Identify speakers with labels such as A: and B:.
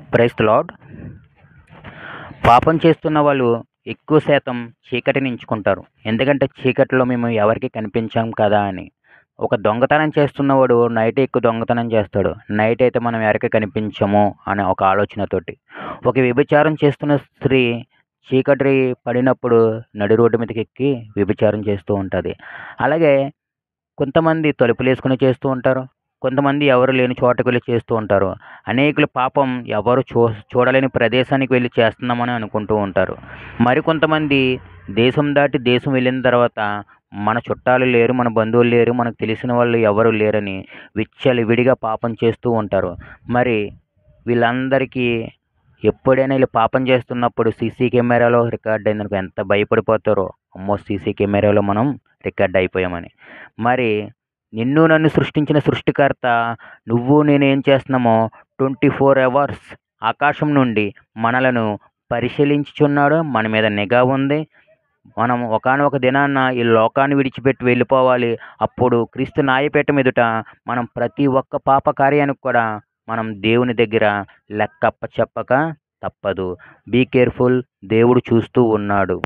A: Praise the lord. పాపం చేస్తున్న వాళ్ళు ఎక్కువ శాతం చీకటిని ఎంచుకుంటారు. ఎందుకంటే చీకటిలో మేము ఎవరికీ కనిపించం కదా అని. ఒక దొంగతనం చేస్తున్నవాడు నైట్ ఎక్కువ దొంగతనం చేస్తాడు. నైట్ అయితే మనం ఎవరికీ కనిపించము అనే ఒక ఆలోచనతోటి. ఒక వ్యభిచారం చేస్తున్న స్త్రీ చీకటి పడినప్పుడు నడి రోడ్డు మీదకెక్కి వ్యభిచారం చేస్తూ ఉంటది. అలాగే కొంతమంది తలుపులేసుకొని చేస్తూ ఉంటారు. కొంతమంది ఎవరు లేని చోటకి వెళ్లి చేస్తూ ఉంటారు. అనేకులు పాపం ఎవరు చూడలేని ప్రదేశానికి వెళ్లి చేస్తున్నామని అనుకుంటూ ఉంటారు. మరికొంతమంది దేశం దాటి దేశం వెళ్ళిన తర్వాత మన చుట్టాలు లేరు, మన బంధువులు లేరు, మనకు తెలిసిన వాళ్ళు ఎవరు లేరని విచ్చలవిడిగా పాపం చేస్తూ ఉంటారు. మరి వీళ్ళందరికీ ఎప్పుడైనా వీళ్ళు పాపం చేస్తున్నప్పుడు సీసీ కెమెరాలో రికార్డ్ అయిందనుకో ఎంత భయపడిపోతారో. అమ్మో! సీసీ కెమెరాలో మనం రికార్డ్ అయిపోయామని. మరి నిన్ను నన్ను సృష్టించిన సృష్టికర్త నువ్వు నేను ఏం చేస్తున్నామో 24 అవర్స్ ఆకాశం నుండి మనలను పరిశీలించుచున్నాడు. మన మీద నిఘా ఉంది. మనం ఒకానొక దినాన ఈ లోకాన్ని విడిచిపెట్టి వెళ్ళిపోవాలి. అప్పుడు క్రీస్తు న్యాయపీఠం ఎదుట మనం ప్రతి ఒక్క పాప కార్యానికి కూడా మనం దేవుని దగ్గర లెక్క అప్పచెప్పక తప్పదు. Be careful. దేవుడు చూస్తూ ఉన్నాడు.